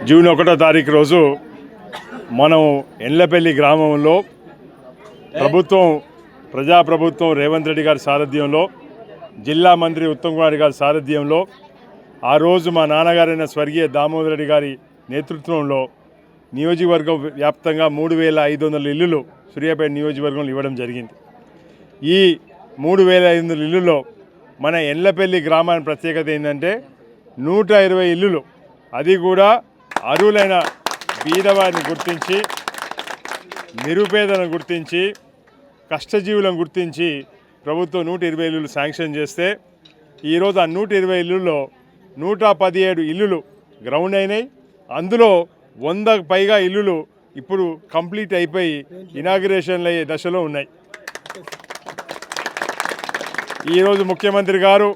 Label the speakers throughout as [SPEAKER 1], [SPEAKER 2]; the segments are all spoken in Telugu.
[SPEAKER 1] జూన్ 1వ తారీఖు రోజు మనం ఎండ్లపల్లి గ్రామంలో ప్రజాప్రభుత్వం రేవంత్ రెడ్డి గారి సారథ్యంలో, జిల్లా మంత్రి ఉత్తమ్ కుమార్ గారి సారథ్యంలో ఆ రోజు మా నాన్నగారైన స్వర్గీయ దామోదర్ రెడ్డి గారి నేతృత్వంలో నియోజకవర్గం వ్యాప్తంగా 3,500 ఇల్లులు సూర్యాపేట నియోజకవర్గంలో ఇవ్వడం జరిగింది. ఈ 3,500 ఇల్లులో మన ఎండ్లపల్లి గ్రామానికి ప్రత్యేకత ఏంటంటే 120 ఇల్లులు, అది కూడా అర్హులైన బీదవారిని గుర్తించి, నిరుపేదలను గుర్తించి, కష్టజీవులను గుర్తించి ప్రభుత్వం 120 ఇల్లులు శాంక్షన్ చేస్తే ఈరోజు ఆ 120 ఇల్లుల్లో 117 ఇల్లులు గ్రౌండ్ అయినాయి. అందులో 100కు పైగా ఇల్లులు ఇప్పుడు కంప్లీట్ అయిపోయి ఇనాగ్రేషన్లు అయ్యే దశలో ఉన్నాయి. ఈరోజు ముఖ్యమంత్రి గారు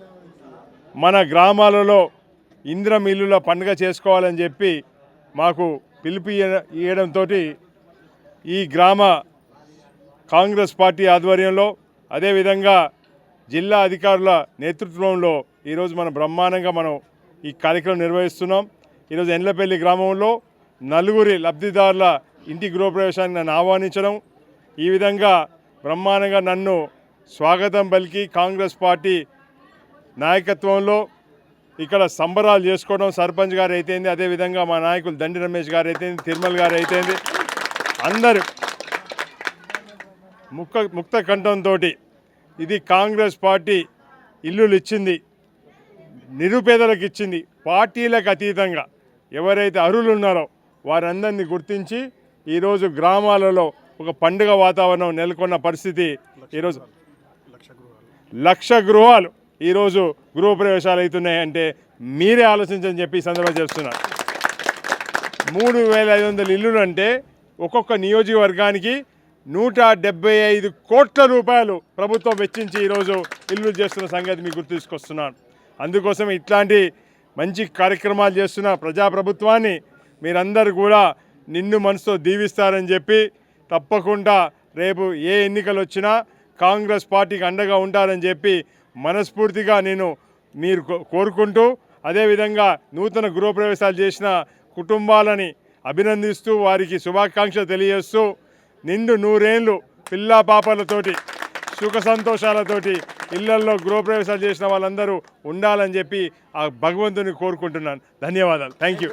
[SPEAKER 1] మన గ్రామాలలో ఇందిరం ఇల్లుల పండుగ చేసుకోవాలని చెప్పి మాకు పిలుపు ఇవ్వడంతో ఈ గ్రామ కాంగ్రెస్ పార్టీ ఆధ్వర్యంలో, అదేవిధంగా జిల్లా అధికారుల నేతృత్వంలో ఈరోజు బ్రహ్మాండంగా ఈ కార్యక్రమం నిర్వహిస్తున్నాం. ఈరోజు ఎండ్లపల్లి గ్రామంలో 4 లబ్ధిదారుల ఇంటి గృహప్రవేశాన్ని నన్ను ఆహ్వానించడం, ఈ విధంగా బ్రహ్మాండంగా నన్ను స్వాగతం పలికి కాంగ్రెస్ పార్టీ నాయకత్వంలో ఇక్కడ సంబరాలు చేసుకోవడం, సర్పంచ్ గారు అయితేంది, అదేవిధంగా మా నాయకులు దండి రమేష్ గారు అయితేంది, తిరుమల గారు అయితేంది, అందరూ ముక్త కంఠంతో ఇది కాంగ్రెస్ పార్టీ ఇల్లులు ఇచ్చింది, నిరుపేదలకు ఇచ్చింది, పార్టీలకు అతీతంగా ఎవరైతే అర్హులు ఉన్నారో వారందరినీ గుర్తించి ఈరోజు గ్రామాలలో ఒక పండుగ వాతావరణం నెలకొన్న పరిస్థితి. ఈరోజు 1,00,000 గృహాలు ఈరోజు గృహప్రవేశాలు అవుతున్నాయంటే మీరే ఆలోచించని చెప్పి సందర్భంగా చేస్తున్నారు. 3,500 ఇల్లులు అంటే ఒక్కొక్క నియోజకవర్గానికి 175 కోట్ల రూపాయలు ప్రభుత్వం వెచ్చించి ఈరోజు ఇల్లు చేస్తున్న సంగతి మీకు గుర్తు తీసుకొస్తున్నాను. అందుకోసం ఇట్లాంటి మంచి కార్యక్రమాలు చేస్తున్న ప్రజాప్రభుత్వాన్ని మీరందరూ కూడా నిన్ను మనసుతో దీవిస్తారని చెప్పి, తప్పకుండా రేపు ఏ ఎన్నికలు వచ్చినా కాంగ్రెస్ పార్టీకి అండగా ఉంటారని చెప్పి మనస్ఫూర్తిగా మీరు కోరుకుంటూ, అదేవిధంగా నూతన గృహప్రవేశాలు చేసిన కుటుంబాలని అభినందిస్తూ వారికి శుభాకాంక్షలు తెలియజేస్తూ నిండు 100 ఏళ్ళు పిల్లా పాపలతోటి సుఖ సంతోషాలతోటి ఇళ్లల్లో గృహప్రవేశాలు చేసిన వాళ్ళందరూ ఉండాలని చెప్పి ఆ భగవంతుని కోరుకుంటున్నాను. ధన్యవాదాలు. Thank you.